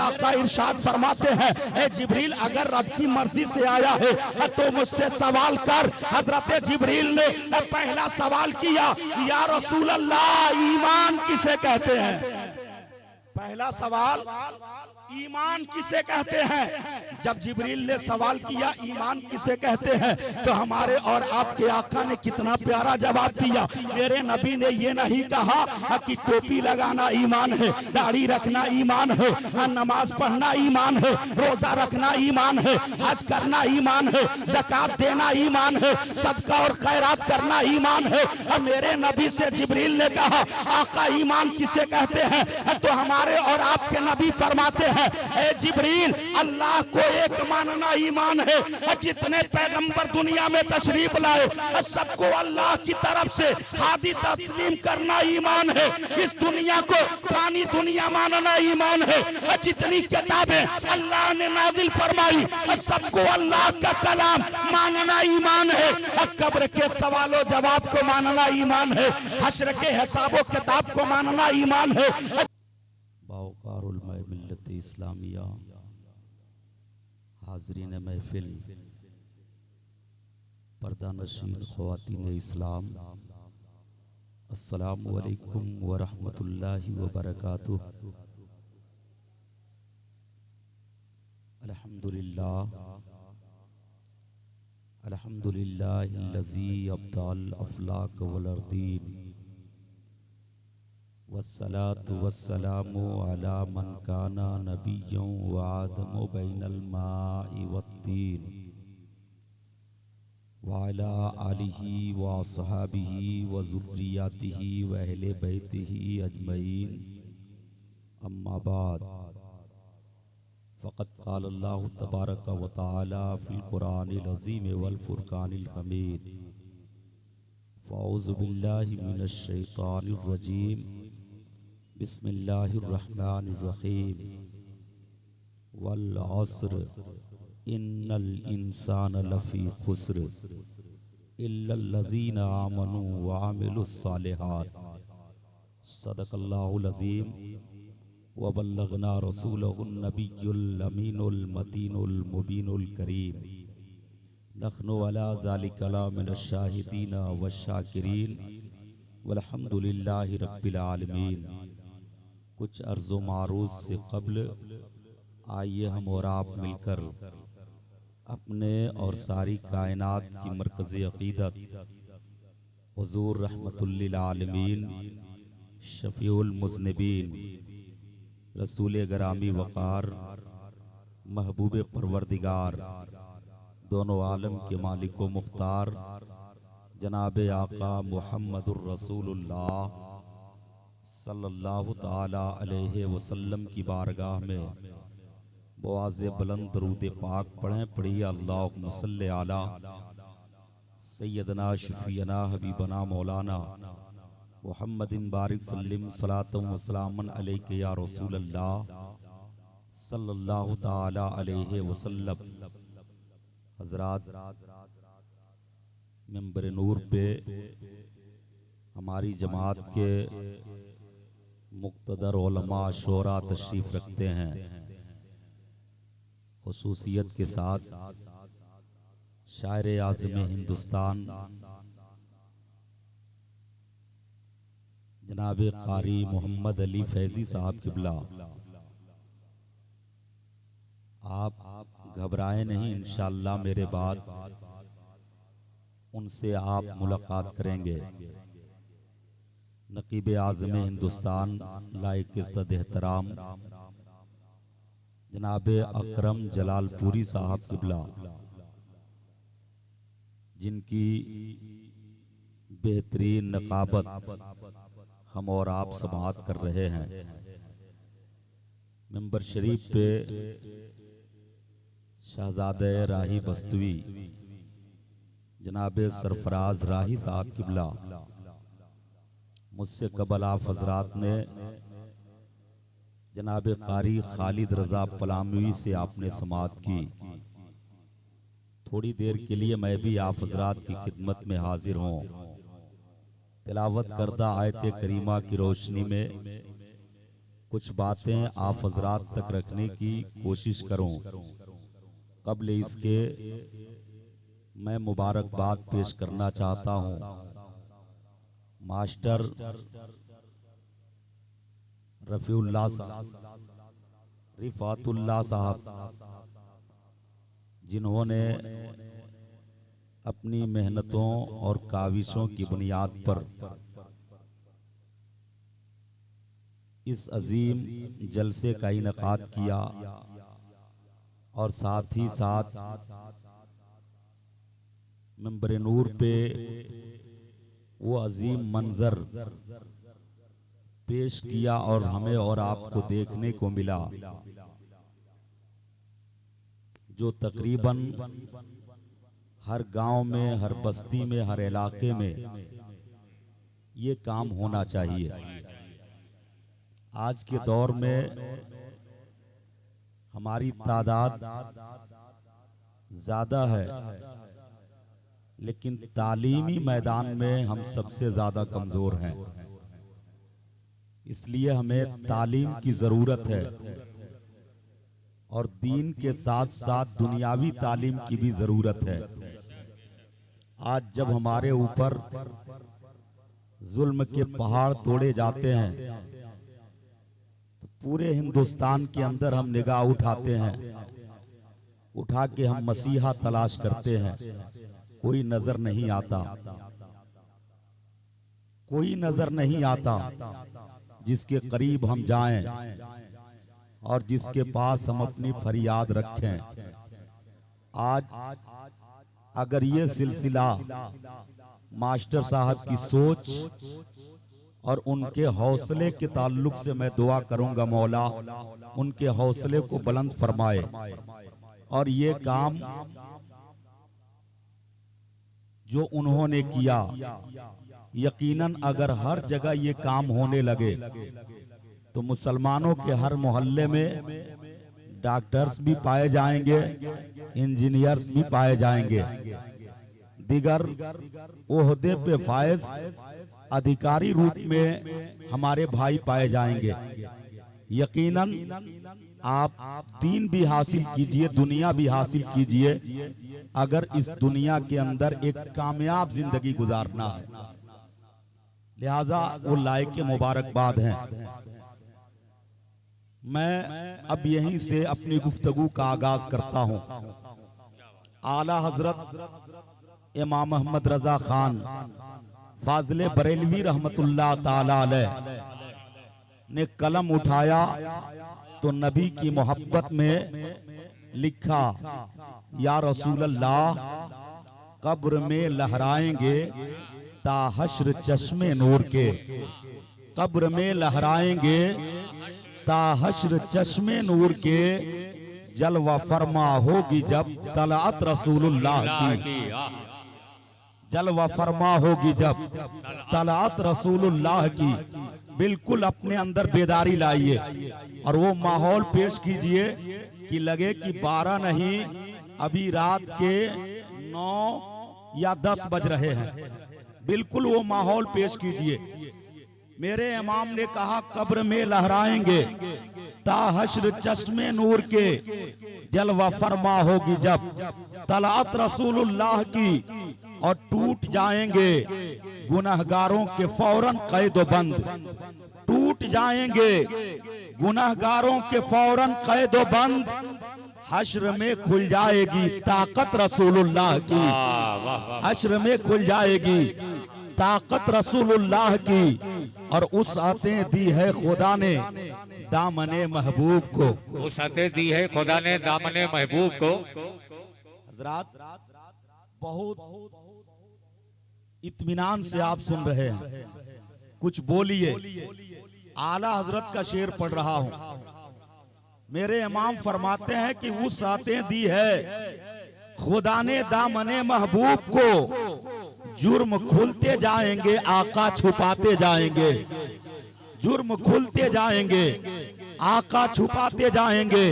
आका इरशाद फरमाते हैं, ए जिब्रील अगर रब की मर्जी से आया है तो मुझसे सवाल कर। हजरत जिब्रील ने पहला सवाल किया, या रसूल अल्लाह ईमान किसे कहते हैं? पहला सवाल, ईमान किसे कहते हैं? जब जिब्रील ने सवाल किया ईमान किसे कहते हैं, तो हमारे और आपके आका ने कितना प्यारा जवाब दिया। मेरे नबी ने ये नहीं कहा कि टोपी लगाना ईमान है, दाढ़ी रखना ईमान है, नमाज पढ़ना ईमान है, रोजा रखना ईमान है, हज करना ईमान है, ज़कात देना ईमान है, सदका और खैरात करना ईमान है। मेरे नबी से जिब्रील ने कहा आका ईमान किसे कहते हैं, तो हमारे और आपके नबी फरमाते हैं, ए जिब्रील अल्लाह को एक मानना ईमान है। जितने पैगंबर दुनिया में तशरीफ लाए सबको अल्लाह की तरफ से हादी तस्लीम करना ईमान है। इस दुनिया को पानी दुनिया मानना ईमान है। जितनी किताबें अल्लाह ने नाजिल फरमाई सबको अल्लाह का कलाम मानना ईमान है। कब्र के सवालों जवाब को मानना ईमान है। हश्र के हिसाबों किताब को मानना ईमान है। बावकारुल मिल्लत इस्लामिया, हाज़रीन महफिल, पर्दा नशीन ख़वातीन इस्लाम, अस्सलामु अलैकुम व रहमतुल्लाहि व बरकातुह। अल्हम्दुलिल्लाह अल्हम्दुलिल्लाहिल्लज़ी अब्दाल अफ़लाक वल अर्दीन, वस्सलातु वस्सलामु अला मन काना नबिय्यन व आदमु बैनल माइ वत्तीन, व अला आलिहि व अस्हाबिहि व ज़ुर्रिय्यतिहि व अहले बैतिहि अजमईन, अम्मा बाद। फ़क़द क़ाल अल्लाहु तबारक व तआला फ़िल क़ुरानिल अज़ीम वल फ़ुरक़ानिल हमीद, फ़अऊज़ु बिल्लाहि मिनश शैतानिर रजीम, बिस्मिल्लाहिर रहमानिर रहीम, वल अस्र इन्नल इंसाना लफ़ी खुस्र इल्लल लज़ीना आमनू व आमिलुस सालिहात। सदक़ल्लाहुल अज़ीम व बल्लगना रसूलहुन नबियुल अमीनुल मतीनुल मुबीनुल करीम। नहनु अला ज़ालिका मिनश शाहिदीन व शाकिरीन वल्हम्दुलिल्लाहि रब्बिल आलमीन। कुछ अर्ज़ो मारूज़ से क़ब्ल आइए हम और आप मिलकर अपने और सारी कायनात की मरकज़ी अक़ीदत हुज़ूर रहमतुल लिल आलमीन शफ़ीउल मुज़निबीन रसूल गरामी वक़ार महबूब परवरदिगार दोनों आलम के मालिक व मुख्तार जनाब आका मुहम्मदुर रसूलुल्लाह सल्लल्लाहु ताला अलैहि वसल्लम की बारगाह में मुआज़्ज़ बुलंद दरूद पाक पढ़ें। पढ़िए अल्लाहुम्मा सल्लि अला सय्यदना शफ़ीअना हबीबना मौलाना मुहम्मदिन बारिक सल्लिम सलातम व सलामन अलैका या रसूल अल्लाह सल्लल्लाहु ताला अलैहि वसल्लम। हज़रात, मिंबर नूर पे हमारी जमात के मुक़्तदर उलमा शोरा तशरीफ़ रखते हैं। खुसूसियत के साथ शायर आज़म हिंदुस्तान जनाब कारी मोहम्मद अली फैज़ी साहब क़िबला, आप घबराएं नहीं, इंशाअल्लाह मेरे बाद उनसे आप मुलाकात करेंगे। नक़ीब आज़म हिंदुस्तान लायक इज़्ज़त एहतराम जनाब अकरम जलालपुरी साहब क़िबला, जिनकी बेहतरीन नक़ाबत हम और आप समाअत कर रहे हैं। मिंबर शरीफ पे शहजादे राही बस्तवी जनाब सरफराज राही साहब क़िबला, मुझसे कबल आप हज़रात ने जनाब कारी खालिद रजा पलामवी से आपने समाअत की। थोड़ी देर के लिए मैं भी आप हज़रात की खिदमत में हाजिर हूँ। तिलावत करदा आयत करीमा की रोशनी में कुछ बातें आप हजरात तक रखने की कोशिश करूं। कबल इसके मैं मुबारकबाद पेश करना चाहता हूं मास्टर रफीउल्लाह साहब, रिफातुल्लाह साहब, जिन्होंने अपनी मेहनतों और काविशों की बुनियाद पर इस अजीम जलसे का इनेकाद किया और साथ ही साथ मिंबर नूर पे वो अजीम मंजर पेश किया और हमें और आपको देखने को मिला जो तकरीबन हर गांव में, हर बस्ती में, हर इलाके में ये काम होना चाहिए। आज के दौर में हमारी तादाद ज्यादा है, लेकिन तालीमी मैदान में हम सबसे ज्यादा कमजोर हैं। इसलिए हमें तालीम की जरूरत है और दीन के साथ साथ दुनियावी तालीम की भी जरूरत है। आज जब हमारे ऊपर जुल्म के पहाड़ तोड़े जाते हैं तो पूरे हिंदुस्तान के अंदर हम निगाह उठाते हैं, उठा के हम मसीहा तलाश करते हैं, कोई नजर नहीं आता, कोई नजर नहीं आता जिसके करीब हम जाएं और जिसके पास हम अपनी फरियाद रखें। आज अगर ये सिलसिला मास्टर साहब की सोच और उनके हौसले के ताल्लुक से मैं दुआ करूंगा मौला उनके हौसले को बुलंद फरमाए और ये काम जो उन्होंने किया यकीनन अगर हर जगह ये काम होने लगे तो मुसलमानों के हर मोहल्ले में डॉक्टर्स भी पाए जाएंगे, इंजीनियर्स भी पाए जाएंगे, दिगर ओहदे पे फायज अधिकारी रूप में हमारे भाई पाए जाएंगे। यकीनन आप दीन भी हासिल कीजिए, दुनिया भी हासिल कीजिए, अगर इस दुनिया के अंदर एक कामयाब जिंदगी गुजारना है। लिहाजा वो लायक मुबारकबाद हैं। मैं अब यहीं से अपनी गुफ्तगू का आगाज करता हूं। आला हजरत इमाम अहमद रजा खान फाजिल बरेलवी रहमतुल्लाह ताला अलैह ने कलम उठाया तो नबी की मोहब्बत में लिखा, या रसूल अल्लाह कब्र में लहराएंगे ताहश्र चश्मे नूर के, कब्र में लहराएंगे ताहश्र चश्मे नूर के, जलवा फरमा होगी जब तलात रसूलुल्लाह की, जलवा फरमा होगी जब तलात रसूलुल्लाह की। बिल्कुल अपने अंदर बेदारी लाइए और वो माहौल पेश कीजिए कि लगे कि 12 नहीं अभी रात के 9 या 10 बज रहे हैं। बिल्कुल वो माहौल पेश कीजिए। मेरे इमाम ने कहा कब्र में लहराएंगे ताहश्र चश्मे नूर के, जलवा फरमा होगी जब तलात रसूलुल्लाह की, और टूट जाएंगे गुनहगारों के फौरन कैदो बंद, टूट जाएंगे गुनहगारों के फौरन कैदो बंद, हश्र में खुल जाएगी ताकत रसूलुल्लाह की, हश्र में खुल जाएगी ताकत रसूलुल्लाह की। और उस आते दी है खुदा ने दामने महबूब को, उस आते दी है खुदा ने दामने महबूब को। हजरात बहुत इत्मीनान से आप सुन रहे हैं, कुछ बोलिए। आला हजरत का शेर पढ़ रहा हूं। मेरे इमाम फरमाते हैं कि उस आते दी है खुदा ने दामने महबूब को, जुर्म खुलते जाएंगे आका छुपाते जाएंगे, जुर्म खुलते जाएंगे आका छुपाते जाएंगे।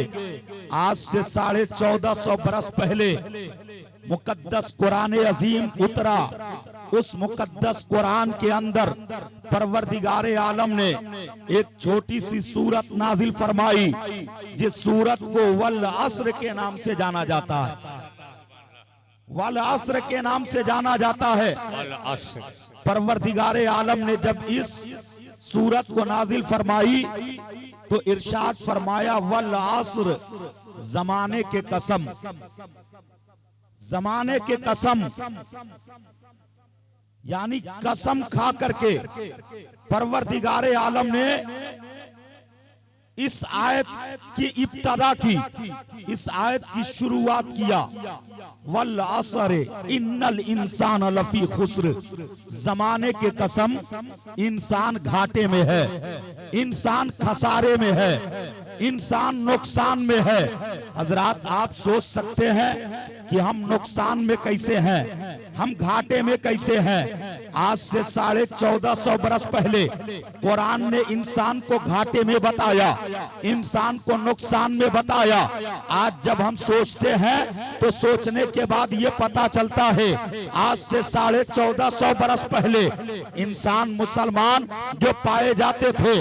आज से 1450 बरस पहले मुकद्दस कुरान अजीम उतरा उस मुकद्दस कुरान के अंदर परवरदिगारे आलम ने एक छोटी सी सूरत नाजिल फरमाई, जिस सूरत को वल अस्र के नाम से जाना जाता है। वल अस्र के नाम से जाना जाता है। परवरदिगारे आलम ने जब इस सूरत को नाजिल फरमाई तो इरशाद फरमाया वल अस्र, जमाने के कसम, जमाने के कसम, यानी कसम खा करके परवरदिगारे आलम ने इस आयत की इब्तदा की, इस आयत की शुरुआत किया वल अस्र इन्नल इंसान लफी खुस्र, जमाने के कसम इंसान घाटे में है, इंसान खसारे में है, इंसान नुकसान में है। हजरात आप सोच सकते हैं कि हम नुकसान में कैसे हैं, हम घाटे में कैसे हैं। आज से 1450 बरस पहले कुरान ने इंसान को घाटे में बताया, इंसान को नुकसान में बताया। आज जब हम सोचते हैं तो सोचने के बाद ये पता चलता है आज से 1450 बरस पहले इंसान मुसलमान जो पाए जाते थे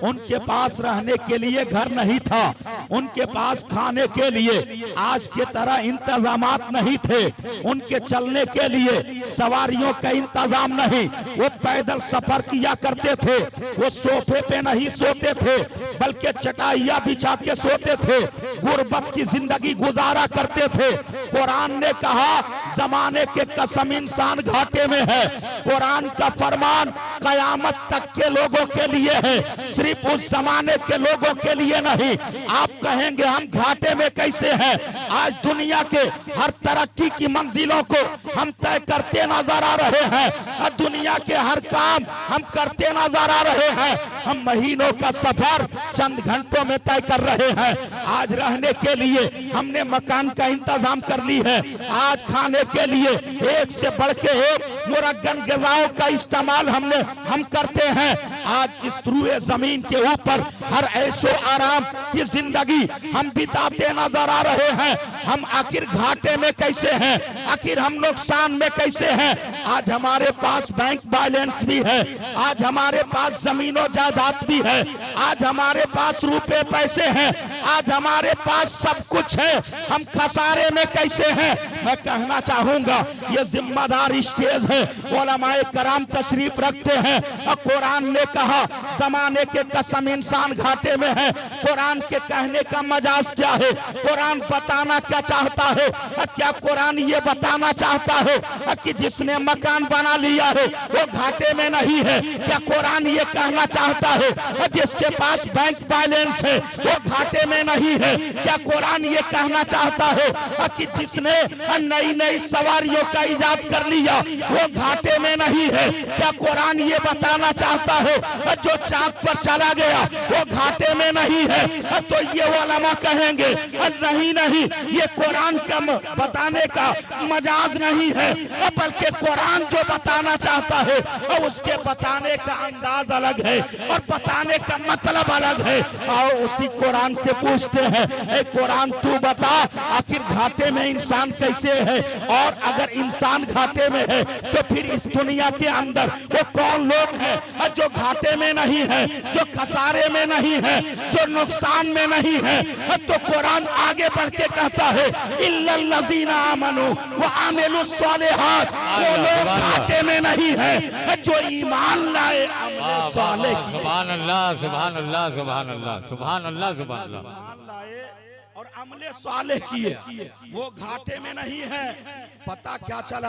उनके पास रहने के लिए घर नहीं था, उनके पास खाने के लिए आज के तरह इंतजामात नहीं थे, उनके चलने के लिए सवारियों का इंतजाम नहीं, वो पैदल सफर किया करते थे, वो सोफे पे नहीं सोते थे बल्कि चटाइयां बिछा के सोते थे, गुर्बत की जिंदगी गुजारा करते थे। कुरान ने कहा जमाने के कसम इंसान घाटे में है। कुरान का फरमान कयामत तक के लोगों के लिए है, सिर्फ उस जमाने के लोगों के लिए नहीं। आप कहेंगे हम घाटे में कैसे हैं? आज दुनिया के हर तरक्की की मंजिलों को हम तय करते नजर आ रहे हैं, दुनिया के हर काम हम करते नजर आ रहे हैं, हम महीनों का सफर चंद घंटों में तय कर रहे हैं। आज रहने के लिए हमने मकान का इंतजाम कर ली है, आज खाने के लिए एक से बढ़ के एक मुरग्गन ग़िज़ाओं का इस्तेमाल हम करते हैं। आज इस रूए जमीन के ऊपर हर ऐशो आराम की जिंदगी हम बिताते नजर आ रहे हैं। हम आखिर घाटे में कैसे हैं, आखिर हम नुकसान में कैसे हैं? आज हमारे पास बैंक बैलेंस भी है, आज हमारे पास जमीनों जायदाद भी है, आज हमारे पास रुपए पैसे हैं, आज हमारे पास सब कुछ है, हम खसारे में कैसे हैं? मैं कहना चाहूंगा ये जिम्मेदार स्टेज है, उलमाए कराम तशरीफ रखते हैं। कुरान ने कहा जमाने के कसम इंसान घाटे में है। कुरान के कहने का मजाज क्या है? कुरान बताना क्या चाहता है? क्या कुरान ये बताना चाहता है कि जिसने मकान बना लिया है वो घाटे में नहीं है? क्या कुरान ये कहना चाहता है जिसके पास बैंक बैलेंस है वो घाटे में नहीं है? क्या कुरान ये कहना चाहता है कि जिसने नई नई सवारियों का इजाद कर लिया वो घाटे में नहीं है? क्या कुरान ये बताना चाहता है जो चांद पर चला गया वो घाटे में नहीं है? तो ये उलमा कहेंगे नहीं नहीं, ये कुरान का बताने का मजाज नहीं है, बल्कि कुरान जो बताना चाहता है और उसके बताने का अंदाज अलग है और बताने का मतलब अलग है। और उसी कुरान से पूछते हैं ए कुरान तू बता आखिर घाटे में इंसान कैसे है? और अगर इंसान घाटे में है तो फिर इस दुनिया के अंदर वो कौन लोग हैं जो घाटे में नहीं है, जो खसारे में नहीं है, जो नुकसान में नहीं है? तो कुरान आगे बढ़ के कहता है इल्लल्लज़ीना आमनू व आमिलुस सालिहात, वो लोग घाटे में नहीं है जो ईमान लाए अमल सालेह किए। सुभान अल्लाह सुभान अल्लाह सुभान अल्लाह सुभान अल्लाह सुभान अल्लाह। ईमान लाए और अमले सालेह किए, वो घाटे में नहीं है। पता क्या चला?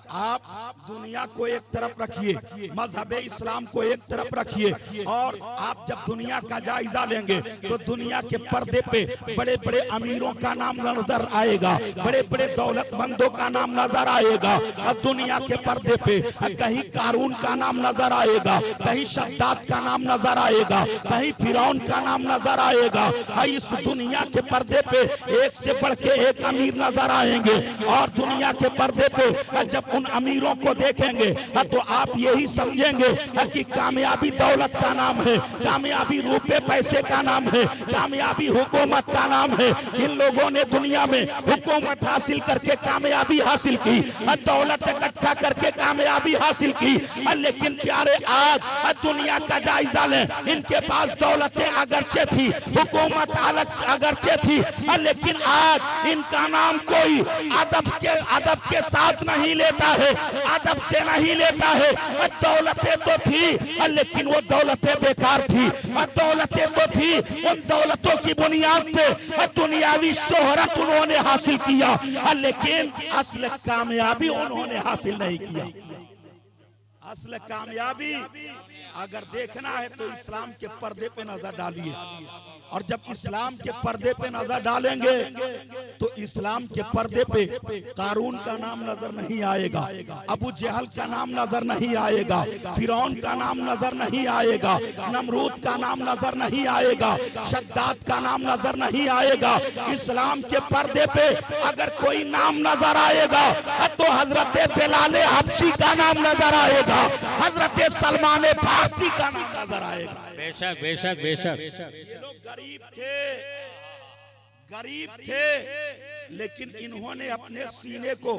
आप दुनिया को एक तरफ रखिए, मजहबे इस्लाम को एक तरफ रखिए, और आप जब दुनिया का जायजा लेंगे तो दुनिया के पर्दे पे बड़े बड़े अमीरों का नाम नजर आएगा, बड़े बड़े दौलतमंदों का नाम नजर आएगा। और दुनिया के पर्दे पे कहीं कारून का नाम नजर आएगा, कहीं शद्दाद का नाम नजर आएगा, कहीं फिरौन का नाम नजर आएगा। इस दुनिया के पर्दे पर्दे पे एक से बढ़ के एक अमीर नजर आएंगे, और दुनिया के पर्दे पे जब उन अमीरों को देखेंगे तो आप यही समझेंगे कि कामयाबी दौलत का नाम है, कामयाबी रुपए पैसे का नाम है, कामयाबी हुकूमत का नाम है। इन लोगों ने दुनिया में हुकूमत हासिल करके कामयाबी हासिल की, दौलत इकट्ठा करके कामयाबी हासिल की, लेकिन प्यारे आज दुनिया का जायजा लें, इनके पास दौलतें अगरचे थी, हुकूमत अगरचे थी, लेकिन आज इनका नाम कोई अदब के साथ नहीं लेता है, अदब से नहीं लेता है। दौलतें तो थी लेकिन वो दौलतें बेकार थी, दौलतें तो थी, उन दौलतों की बुनियाद पे दुनियावी शोहरत उन्होंने हासिल किया, लेकिन असल कामयाबी उन्होंने हासिल नहीं किया। असल कामयाबी अगर देखना है तो इस्लाम के पर्दे पे नजर डालिए, और जब इस्लाम के पर्दे पे नजर डालेंगे तो इस्लाम के पर्दे पे कारून का नाम नजर नहीं आएगा, अबू जहल का नाम नजर नहीं आएगा, फिरौन का नाम नजर नहीं आएगा, नमरूद का नाम नजर नहीं आएगा, शद्दाद का नाम नजर नहीं आएगा। इस्लाम के पर्दे पे अगर कोई नाम नजर आएगा तो हजरत बिलाल हबशी का नाम नजर आएगा, हजरत सलमान फारसी का नाम नजर आएगा। बेशक बेशक बेशक। ये लोग गरीब थे लेकिन इन्होंने अपने सीने को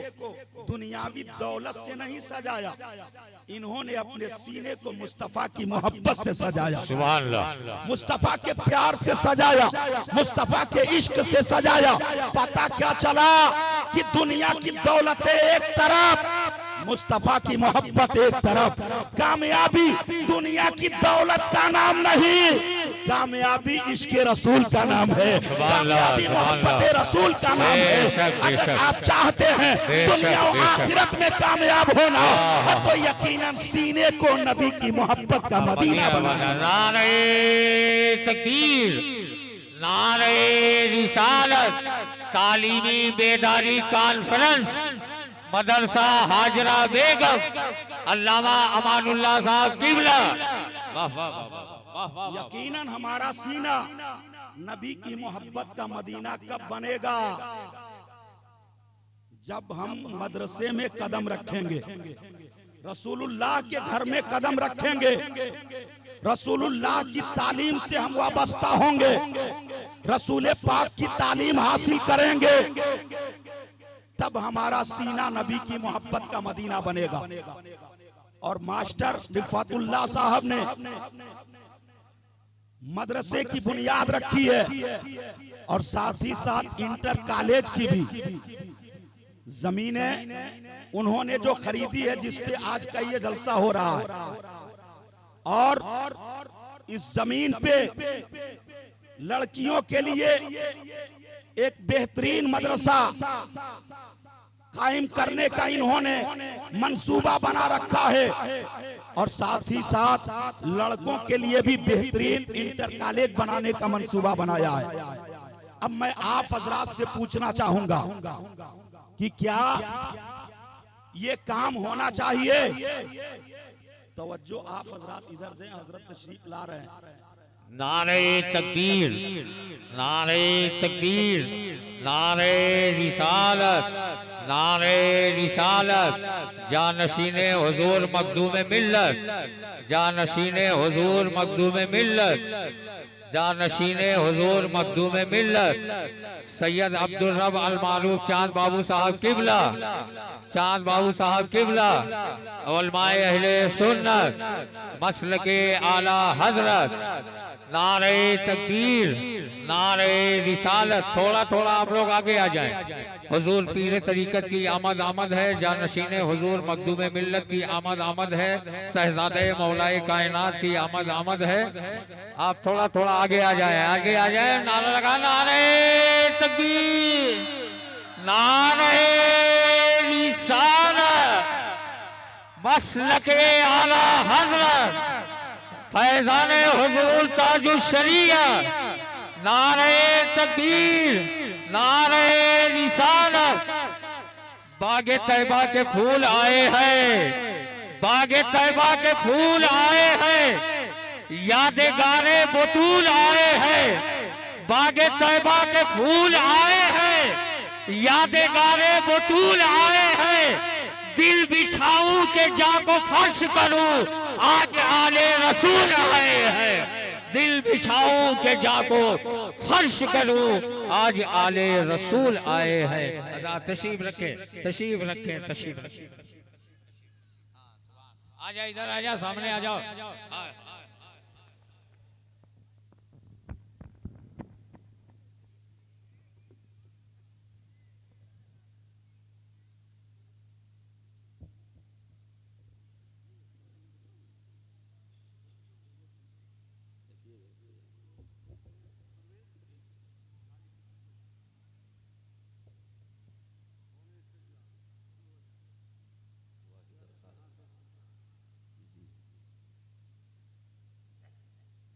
दुनियावी दौलत से नहीं सजाया, इन्होंने अपने सीने को मुस्तफा की मोहब्बत से सजाया, सुभान अल्लाह, मुस्तफा के प्यार से सजाया, मुस्तफा के इश्क से सजाया। पता क्या चला कि दुनिया की दौलतें एक तरफ, मुस्तफा की मोहब्बत एक तरफ। कामयाबी दुनिया की दौलत का नाम नहीं, कामयाबी इश्क रसूल का नाम है, कामयाबी मोहब्बत रसूल का नाम है। अगर आप चाहते हैं दुनिया और आखिरत में कामयाब होना तो यकीनन सीने को नबी की मोहब्बत का मदीना बनाना। नारे तकबीर, नारे रिसालत, तालीमी बेदारी कॉन्फ्रेंस, मदरसा हाजरा बेगम, अल्लामा अमानुल्लाह साहब किबला। यकीनन हमारा सीना नबी की मोहब्बत का मदीना कब बनेगा? जब हम मदरसे में कदम रखेंगे, रसूलुल्लाह के घर में कदम रखेंगे, रसूलुल्लाह की तालीम से हम वाबस्ता होंगे, रसूल पाक की तालीम हासिल करेंगे, तब हमारा सीना नबी की मोहब्बत का मदीना बनेगा। और मास्टर रिफातुल्लाह साहब ने मदरसे की बुनियाद रखी है और साथ ही साथ इंटर कॉलेज की भी जमीनें उन्होंने जो खरीदी है, जिसपे आज का ये जलसा हो रहा है। और इस जमीन पे लड़कियों के लिए एक बेहतरीन मदरसा कायम करने का इन्होंने मंसूबा बना रखा है, और साथ ही साथ लड़कों के लिए भी बेहतरीन इंटर कॉलेज बनाने का मंसूबा बनाया है। अब मैं आप हजरात से पूछना चाहूंगा कि क्या ये काम होना चाहिए? तवज्जो आप हजरात इधर दें, हजरत तशरीफ ला रहे हैं। नारे तकबीर, नारे तकबीर, नारे रिसालत, नारे रिसालत, जानशीने हुजूर मखदूम मिल्लत, जानशीने हुजूर मखदूम मिल्लत, जानशीने हुजूर मखदूम मिल्लत सैयद अब्दुल रब अल मारूफ चांद बाबू साहब किबला, चांद बाबू साहब किबला, उलमाए अहले सुन्नत, मसलके आला हजरत। नारे तकबीर, नारे रिसालत। थोड़ा थोड़ा आप लोग आगे आ जाएं। हुजूर पीर तरीकत की आमद आमद है, जानशीने हुजूर मखदूम मिल्लत की आमद आमद है, शहजादे मौलाए कायनात की आमद आमद है। आप थोड़ा थोड़ा आगे आ जाएं, आगे आ जाएं। नारा लगा, नारे तकबीर, नारे रिसालत, मसलके आला हजरत, फैजाने हुजूर ताजुल शरिया। नारे तकबीर, नारे रिसालत। बागे तैबा के फूल आए हैं, बागे तैबा के फूल आए हैं, यादगारे बतूल आए हैं, बागे तैबा के फूल आए हैं, यादेगारे बतूल आए हैं, दिल बिछाऊं के जाको फर्श करूं, आज आले रसूल आए हैं। दिल बिछाऊं के जाको फर्श करूं, आज आले रसूल आए हैं। हज़रात तशरीफ रखे, तशरीफ रखे, तशरीफ रखे। आजा इधर आजा, सामने आ जाओ।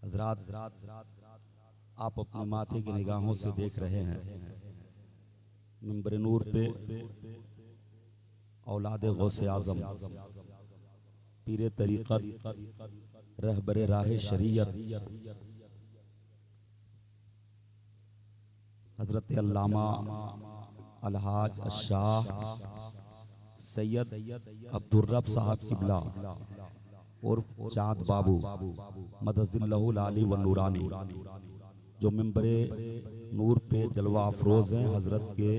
हज़रात, आप अपने माथे की निगाहों से देख रहे हैं मिंबर नूर पे औलाद गौसे आज़म, पीरे तरीक़त, रहबरे राह शरीयत, हज़रत अल्लामा अलहाज अशाह सैयद अब्दुर्रब साहब किबला और चाँद बाबू मदजिल्लहुल आली व नूरानी, जो मिंबरे नूर पे जलवा अफरोज हैं। हजरत के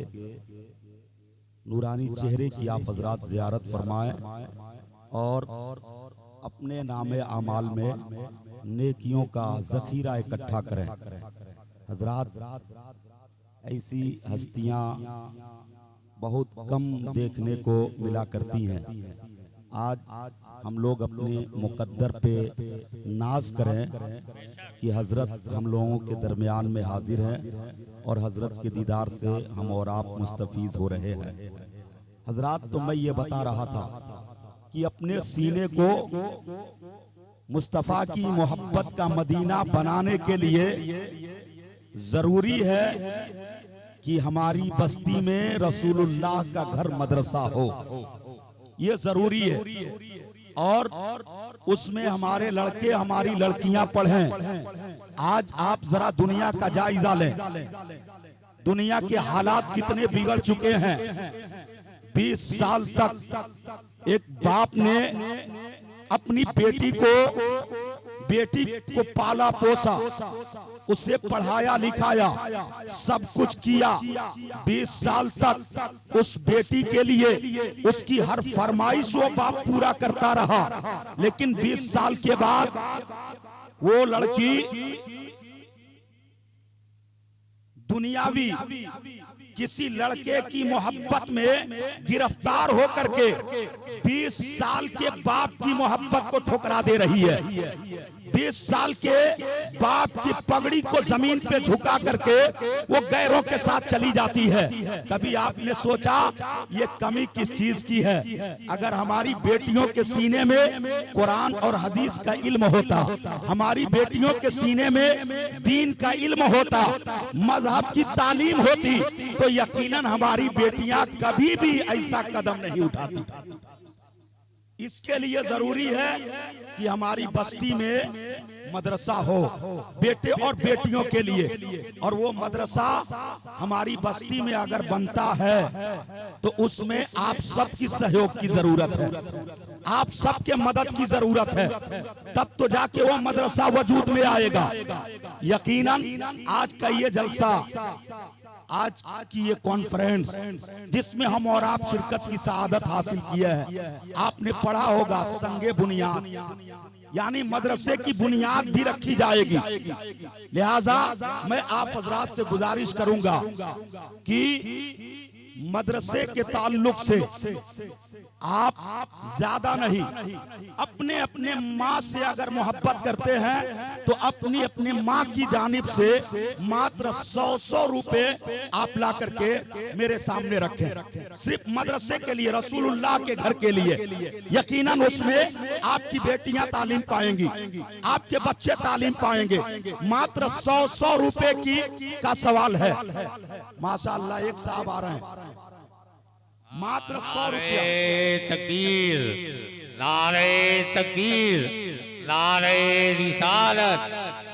नूरानी चेहरे की आप हजरात ज़ियारत फरमाएं और अपने नामे आमाल में नेकियों का ज़ख़ीरा इकट्ठा करें। हजरात, ऐसी हस्तियाँ बहुत कम देखने को मिला करती हैं। आज हम लोग अपने मुकद्दर पे नाज करें कि हजरत हम लोगों के दरमियान में हाजिर हैं और हजरत के दीदार से हम और आप मुस्तफीज हो रहे हैं। हजरात, तो मैं ये बता रहा था कि अपने सीने को मुस्तफ़ा की मोहब्बत का मदीना बनाने के लिए जरूरी है कि हमारी बस्ती में रसूलुल्लाह का घर मदरसा हो। ये जरूरी है और उसमें हमारे लड़के हमारी लड़कियां पढ़ें। आज आप जरा दुनिया का जायजा लें, दुनिया के हालात कितने बिगड़ चुके हैं। 20 साल तक एक बाप ने अपनी बेटी को पाला पोसा, उसे पढ़ाया लिखाया, सब कुछ किया। 20 साल तक उस बेटी के लिए उसकी हर फरमाइश वो बाप पूरा करता रहा, लेकिन 20 साल के बाद वो लड़की दुनियावी किसी लड़के की मोहब्बत में गिरफ्तार होकर के 20 साल के बाप की मोहब्बत को ठुकरा दे रही है। 20 साल के बाप की पगड़ी को जमीन पे झुका करके वो गैरों के साथ चली जाती है। कभी आपने सोचा ये कमी किस चीज की है? अगर हमारी बेटियों के सीने में कुरान और हदीस का इल्म होता, हमारी बेटियों के सीने में दीन का इल्म होता, मजहब की तालीम होती, तो यकीनन हमारी बेटियां कभी भी ऐसा कदम नहीं उठाती। इसके लिए जरूरी है कि हमारी बस्ती में मदरसा हो बेटे और बेटियों के लिए, और वो मदरसा हमारी बस्ती में अगर बनता है तो उसमें आप सबकी सहयोग की जरूरत है, आप सबके मदद की जरूरत है, तब तो जाके वो मदरसा वजूद में आएगा। यकीनन आज का ये जलसा, आज की ये कॉन्फ्रेंस जिसमें हम और आप शिरकत की सआदत हासिल किए हैं, आपने पढ़ा होगा संगे बुनियाद, यानी मदरसे की बुनियाद भी रखी जाएगी। लिहाजा मैं आप हजरात से गुजारिश करूंगा कि मदरसे के ताल्लुक से आप ज्यादा नहीं, अपने अपने माँ से अगर मोहब्बत करते हैं तो अपनी अपनी माँ की जानिब से मात्र 100 रुपए आप ला करके मेरे सामने रखें, सिर्फ मदरसे के लिए, रसूलुल्लाह के घर के लिए। यकीनन उसमें आपकी बेटियां तालीम पाएंगी, आपके बच्चे तालीम पाएंगे। मात्र 100 रुपए का सवाल है। माशाअल्लाह, एक साहब आ रहे हैं, मात्र 100 रुपया। तकबीर, नारे तकबीर, नारे रिसालत,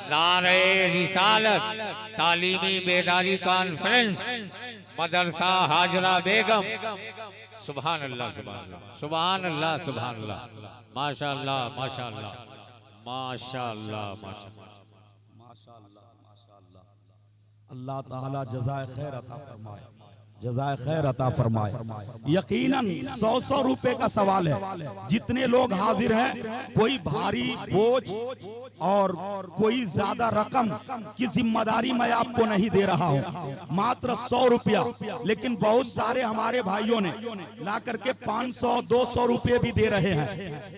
नारे रिसालत तालीमी बेदारी कॉन्फ्रेंस मदरसा हाजरा बेगम। सुभान अल्लाह सुभान अल्लाह सुभान अल्लाह माशाअल्लाह माशाअल्लाह माशाअल्लाह माशाअल्लाह। अल्लाह ताला जज़ाए खैर अता फरमाए, जज़ाए खैर अता फरमाए। यकीनन 100 रुपए का सवाल है। जितने लोग हाजिर हैं, कोई भारी बोझ और कोई ज्यादा रकम की जिम्मेदारी मैं आपको नहीं दे रहा हूं, मात्र 100 रुपया। लेकिन बहुत सारे हमारे भाइयों ने ला करके 500-200 रुपये भी दे रहे हैं।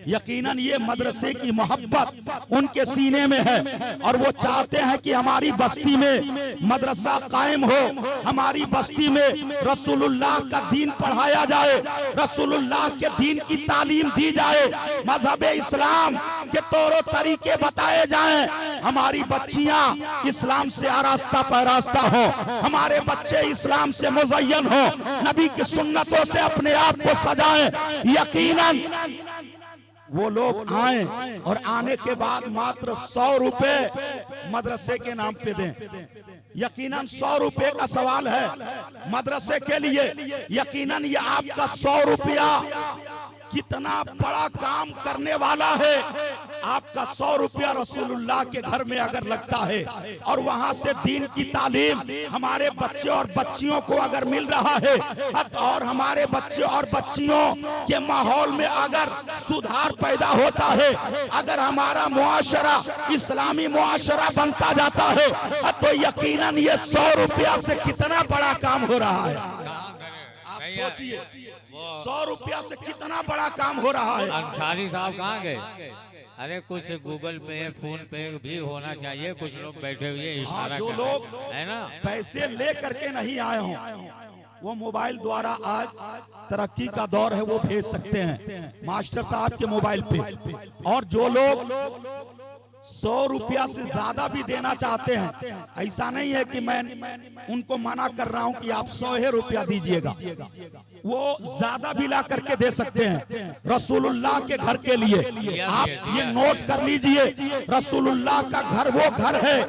यकीनन ये मदरसे की मोहब्बत उनके सीने में है और वो चाहते हैं कि हमारी बस्ती में मदरसा कायम हो, हमारी बस्ती में रसूलुल्लाह का दीन पढ़ाया जाए, रसूलुल्लाह के दीन की तालीम दी जाए, मजहब इस्लाम के तौर तरीके बताए जाएं, हमारी बच्चियां इस्लाम से आरास्ता पैरास्ता हो, हमारे बच्चे इस्लाम से मुज़य्यन हो, नबी की सुन्नतों से अपने आप को सजाएं। यकीनन वो लोग आए और आने के बाद मात्र 100 रुपए मदरसे के नाम पे दें। यकीनन 100 रुपए का सवाल है मदरसे के लिए। यकीनन ये आपका 100 रुपया कितना बड़ा काम करने वाला है। आपका 100 रुपया रसूलुल्लाह के घर में अगर लगता है और वहां से दीन की तालीम हमारे बच्चे और बच्चियों को अगर मिल रहा है और हमारे बच्चे और बच्चियों के माहौल में अगर सुधार पैदा होता है, अगर हमारा मुआशरा इस्लामी मुआशरा बनता जाता है, तो यकीनन ये 100 रुपया से कितना बड़ा काम हो रहा है। आप सोचिए 100 रुपया से कितना बड़ा काम हो रहा है। अंसारी साहब कहाँ गए? अरे कुछ गूगल पे फोन पे भी होना चाहिए, कुछ लोग बैठे हुए इशारा जो कर लोग है ना, पैसे ले करके नहीं आए हों, वो मोबाइल द्वारा आज तरक्की का दौर है, वो भेज सकते हैं मास्टर साहब के मोबाइल पे। और जो लोग 100 रुपया से ज्यादा भी देना चाहते हैं, ऐसा नहीं है कि मैं उनको मना कर रहा हूं कि आप 100 रुपया दीजिएगा, वो ज्यादा भी ला करके दे सकते हैं रसूलुल्लाह के घर के लिए। आप ये नोट कर लीजिए, रसूलुल्लाह का घर वो घर है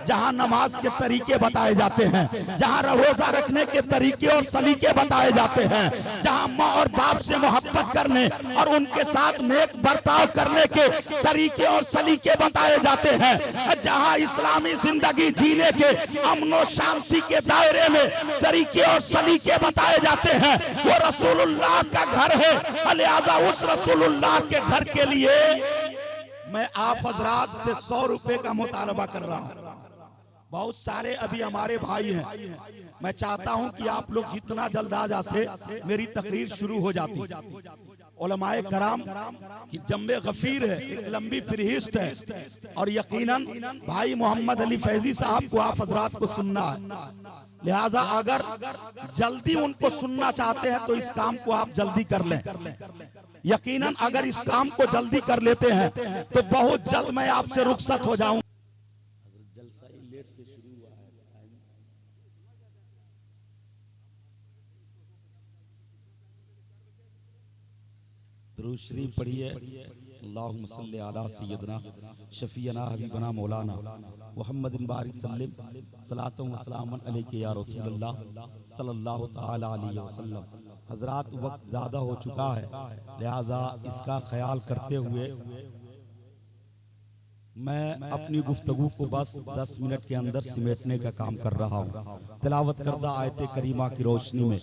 जहां नमाज के तरीके बताए जाते हैं, जहां रोजा रखने के तरीके और सलीके बताए जाते हैं, जहां माँ और बाप से मोहब्बत करने और उनके साथ नेक बर्ताव करने के तरीके और सलीके बताए जाते हैं, जहां इस्लामी जिंदगी जीने के अमन और शांति के दायरे में तरीके और सलीके बताए जाते हैं। वो रसूलुल्लाह का घर है। लिहाजा उस रसूलुल्लाह के घर के लिए मैं आप हजरात से 100 रुपए का मुतालबा कर रहा हूं। बहुत सारे अभी हमारे भाई हैं, मैं चाहता हूं कि आप लोग जितना जल्द आ जाते मेरी तकरीर शुरू हो जाती। उलमाए कराम की जम्बे गफीर है, एक लंबी फहरिस्त है और यकीनन भाई मोहम्मद अली फैजी साहब को आप हजरात को सुनना है। लिहाजा अगर जल्दी उनको सुनना चाहते हैं तो इस काम को आप जल्दी कर लें। यकीनन अगर इस काम को जल्दी कर लेते हैं तो बहुत जल्द मैं आपसे रुखसत हो जाऊं। दुरूद शरीफ पढ़िए। अल्लाहुम्मा सल्ली अला सय्यदना शफीअना हबीबना मौलाना मुहम्मदिन बारिक सल्लिम सलातो व सलामन अलैका या रसूलल्लाह सल्लल्लाहु तआला अलैहि वसल्लम। हजरात वक्त ज़्यादा हो चुका है, लिहाजा इसका ख्याल करते हुए मैं अपनी गुफ्तगू को बस 10 मिनट के अंदर सिमेटने का काम कर रहा हूँ। तिलावत करदा आयत करीमा की रोशनी में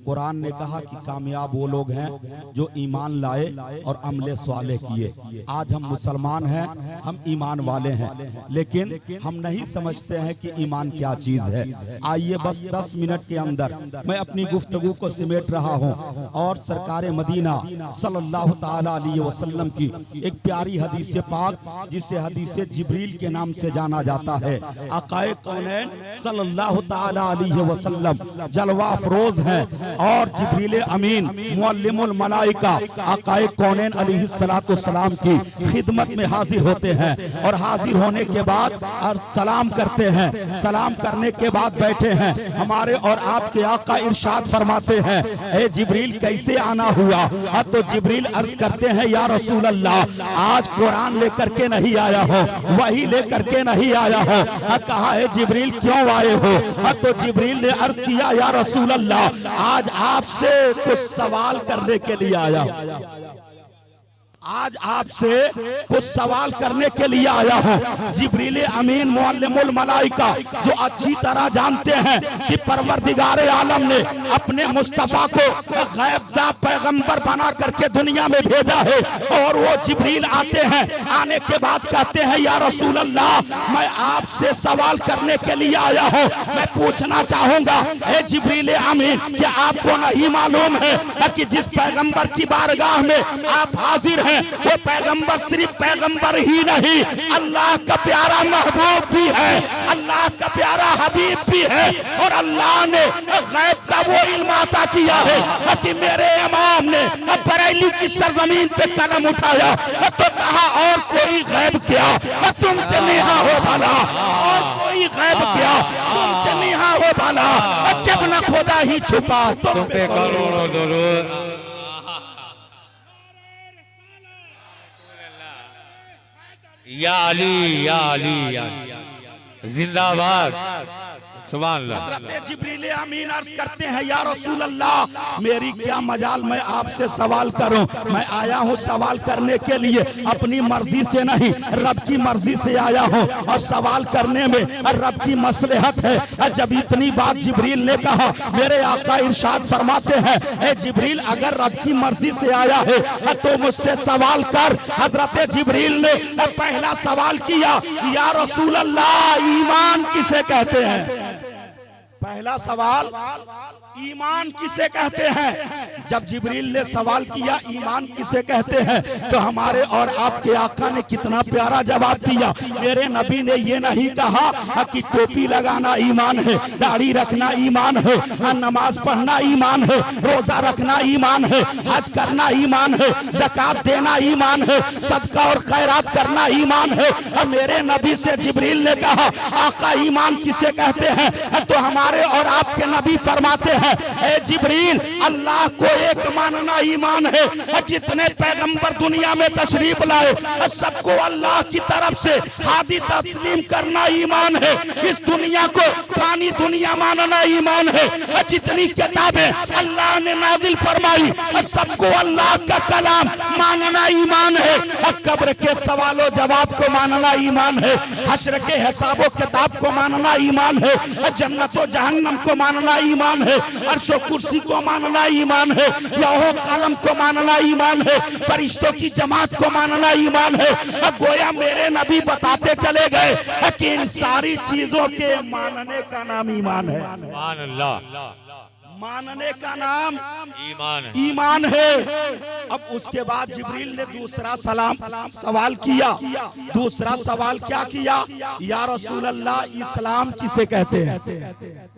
कुरान ने कहा कि कामयाब वो लोग हैं जो ईमान लाए और अमले स्वाले किए। आज हम मुसलमान हैं, हम ईमान वाले हैं, लेकिन हम नहीं समझते हैं कि ईमान क्या चीज़ है। आइए बस 10 मिनट के अंदर मैं अपनी गुफ्तगू को सिमेट रहा हूँ और सरकार मदीना सल्लल्लाहु ताला अलैहि वसल्लम की एक प्यारी हदीस पाक, जिसे हदीस जिब्रील के नाम से जाना जाता है। आकाए कौनैन सल्लल्लाहु ताला अलैहि वसल्लम जलवा अफरोज हैं और जिब्रील अमीन मुअल्लिमुल मलाइका आकाए कौनैन अलैहिस्सलातु सलाम की खिदमत में हाजिर होते हैं और हाजिर होने के बाद और सलाम करते हैं। सलाम करने के बाद बैठे हैं। हमारे और आपके आका इरशाद फरमाते हैं, ए जिब्रील कैसे आना हुआ? तो जिब्रील अर्ज करते हैं, या रसूल अल्लाह आज कुरान लेकर के नहीं आया हूँ, हूँ वही लेकर के नहीं आया हूँ। कहा है जिब्रील क्यों आए हो? तो जिब्रील ने अर्ज किया या रसूल अल्लाह आज आपसे कुछ सवाल करने के लिए आया हूँ, आज आपसे कुछ सवाल करने के लिए आया हूँ। जिब्रील अमीन मुअल्लिमुल मलाइका जो अच्छी तरह जानते हैं कि परवरदिगारे आलम ने अपने मुस्तफा को गैबदा पैगंबर बना करके दुनिया में भेजा है, और वो जिब्रील आते हैं, आने के बाद कहते हैं या रसूल अल्लाह मैं आपसे सवाल करने के लिए आया हूँ। मैं पूछना चाहूंगा हे जिब्रील अमीन क्या आपको नहीं मालूम है कि जिस पैगंबर की बारगाह में आप हाजिर हैं वो पैगंबर सिर्फ पैगंबर ही नहीं, अल्लाह का प्यारा महबूब भी है, अल्लाह का प्यारा हबीब भी है। और अल्लाह ने गैब का वो इल्म अता किया है कि मेरे इमाम ने बरेली की सरजमीन पे कदम उठाया तो कहा और कोई गैब क्या तुमसे नेहा हो भला, और कोई गैब क्या तुमसे नेहा हो भला, जब न खुदा ही छुपा तुम पे करोड़ों दुरूद। या अली या अली या अली। जिंदाबाद सुभान अल्लाह। हज़रत जिब्रील अमीन अर्ज करते हैं या रसूल अल्लाह मेरी क्या मजाल मैं आपसे सवाल करूं, मैं आया हूं सवाल करने के लिए, अपनी मर्जी से नहीं रब की मर्जी से आया हूं, और सवाल करने में रब की मसलहत है। जब इतनी बात जिब्रील ने कहा मेरे आका इरशाद फरमाते हैं ए जिब्रील अगर रब की मर्जी से आया है तो मुझसे सवाल कर। हजरत जिब्रील ने पहला सवाल किया या रसूल अल्लाह ईमान किसे कहते हैं? पहला सवाल ईमान किसे कहते हैं? जब जिब्रील ने सवाल किया ईमान किसे कहते हैं तो हमारे और आपके आका ने कितना प्यारा जवाब दिया। मेरे नबी ने ये नहीं कहा कि टोपी लगाना ईमान है, दाढ़ी रखना ईमान है, नमाज पढ़ना ईमान है, रोजा रखना ईमान है, हज करना ईमान है, ज़कात देना ईमान है, सदका और खैरात करना ईमान है। मेरे नबी से जिब्रील ने कहा आका ईमान किसे कहते हैं? तो हमारे और आपके नबी फरमाते हैं ए जिब्रील अल्लाह को एक मानना ईमान है, जितने पैगंबर दुनिया में तशरीफ लाए सबको अल्लाह की तरफ से हादी तस्लीम करना ईमान है, इस दुनिया को फानी दुनिया मानना ईमान है, जितनी किताबें अल्लाह ने नाजिल फरमाई सबको अल्लाह का कलाम मानना ईमान है, कब्र के सवालों जवाब को मानना ईमान है, हश्र के हिसाबो किताब को मानना ईमान है, जन्नत और जहन्नम को मानना ईमान है, अर्शो कुर्सी को मानना ईमान है, लौहो कलम को मानना ईमान है, फरिश्तों की जमात को मानना ईमान है। गोया मेरे नबी बताते चले गए कि इन सारी चीजों के मानने का नाम ईमान है। सुभान अल्लाह। मानने का नाम ईमान है। अब उसके बाद जिब्रील ने दूसरा सवाल किया। दूसरा सवाल क्या किया? या रसूल अल्लाह इस्लाम किसे कहते हैं?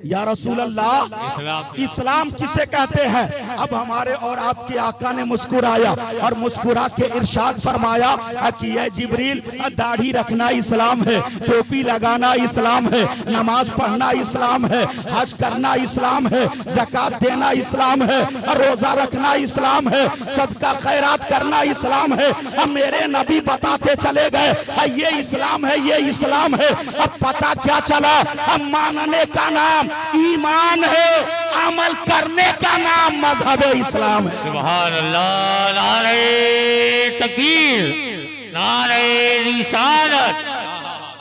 या रसूल अल्लाह इस्लाम किसे कहते हैं? अब हमारे और आपके आका ने मुस्कुराया और मुस्कुरा के इरशाद फरमाया कि ये जिब्रील दाढ़ी रखना इस्लाम है, टोपी लगाना इस्लाम है, नमाज पढ़ना इस्लाम है, हज करना इस्लाम है, ज़कात देना इस्लाम है, रोजा रखना इस्लाम है, सदका खैरात करना इस्लाम है। अब मेरे नबी बताते चले गए ये इस्लाम है, ये इस्लाम है। अब पता क्या चला? अब मानने का नाम ईमान है, अमल करने का नाम मजहब इस्लाम है। सुभान अल्लाह। नारे तकबीर, नारे रिसालत।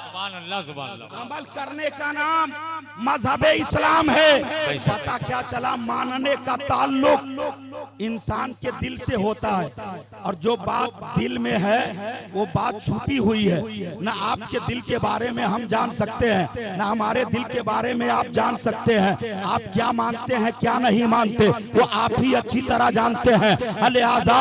सुभान अल्लाह, सुभान अल्लाह। अमल करने का नाम मजहब इस्लाम है। पता क्या चला? मानने का ताल्लुक इंसान के दिल से होता है, और जो बात दिल में है वो बात छुपी हुई है। ना आपके दिल के बारे में हम जान सकते हैं, ना हमारे दिल के बारे में आप जान सकते हैं। आप क्या मानते हैं क्या नहीं मानते वो आप ही अच्छी तरह जानते हैं। लिहाजा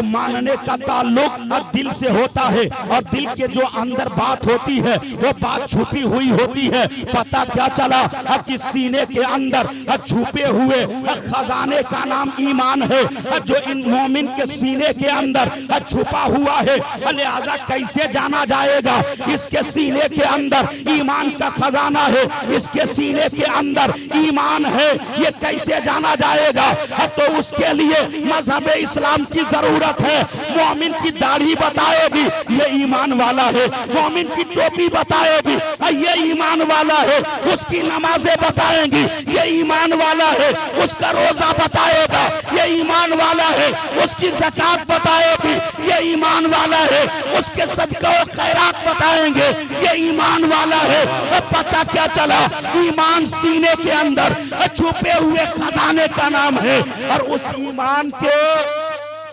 मानने का ताल्लुक दिल से होता है, और दिल के जो अंदर बात होती है वो बात छुपी हुई होती है। पता क्या चला कि सीने के अंदर छुपे हुए खजाने का नाम ईमान है जो इन मोमिन के सीने के अंदर छुपा हुआ है। लिहाजा कैसे जाना जाएगा? इसके सीने के अंदर ईमान का खजाना है, इसके सीने के अंदर ईमान है, ये कैसे जाना जाएगा? तो उसके लिए मजहब इस्लाम की जरूरत है। मोमिन की दाढ़ी बताएगी ये ईमान वाला है, मोमिन की टोपी बताएगी ये ईमान वाला है, उसकी नमाजें बताएंगी ये ईमान वाला है, उसका रोजा बताएगा ये ईमान वाला है, उसकी ज़कात बताएगी ये ईमान वाला है, उसके सदका और खैरात बताएंगे ये ईमान वाला है। अब पता क्या चला? ईमान सीने के अंदर छुपे हुए खजाने का नाम है और उस ईमान के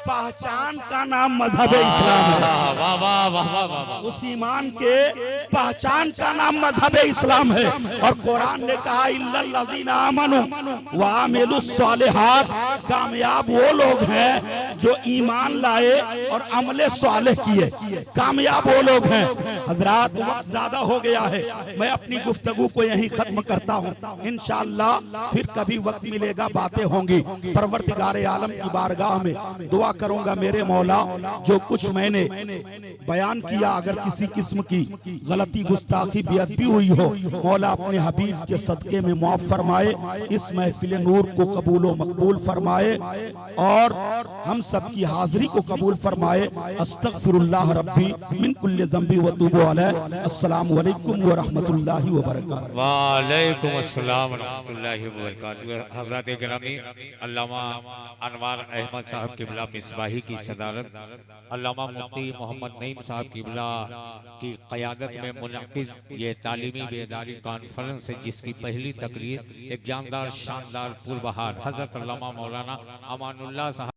पहचान का नाम मजहब इस्लाम है। वाह वाह वाह वाह वाह। उस ईमान के पहचान का नाम मजहब इस्लाम है। और कुरान ने कहा इल्लल्लज़ीना आमनू व आमिलुस सालिहात, कामयाब वो लोग हैं जो ईमान लाए और अमले सालेह किए, कामयाब वो लोग हैं। हजरात वक्त ज्यादा हो गया है, मैं अपनी गुफ्तगू को यहीं खत्म करता हूँ। इंशाअल्लाह फिर कभी वक्त मिलेगा, बातें होंगी। परवरदिगार आलम की बारगाह में दुआ करूंगा मेरे मौला जो कुछ मैंने बयान किया अगर किसी किस्म की गलती गुस्ताखी बेअदबी हुई हो, मौला अपने हबीब के सदके में मुआफ फरमाए, इस महफिल नूर को कबूल व मकबूल फरमाए और हम सब की हाजिरी को कबूल फरमाए। अस्तगफिरुल्लाह रब्बी मिन कुल्ली ज़ंबी व तूबू अलैह। अस्सलामु अलैकुम व रहमतुल्लाहि व बरकातहू। वालेकुम अस्सलाम व रहमतुल्लाहि व बरकातहू। हज़रत गिरामी अल्लामा अनवार अहमद साहब किबला मिसबाही की सदारत, अल्लामा मुफ्ती मोहम्मद नईम साहब किबला की क़यादत में मुनक़िद ये तालीमी बेदारी कॉन्फ्रेंस है, जिसकी पहली तकरीर एक जानदार शानदार पुरबहार हज़रत अल्लामा मौलाना अमानुल्लाह साहब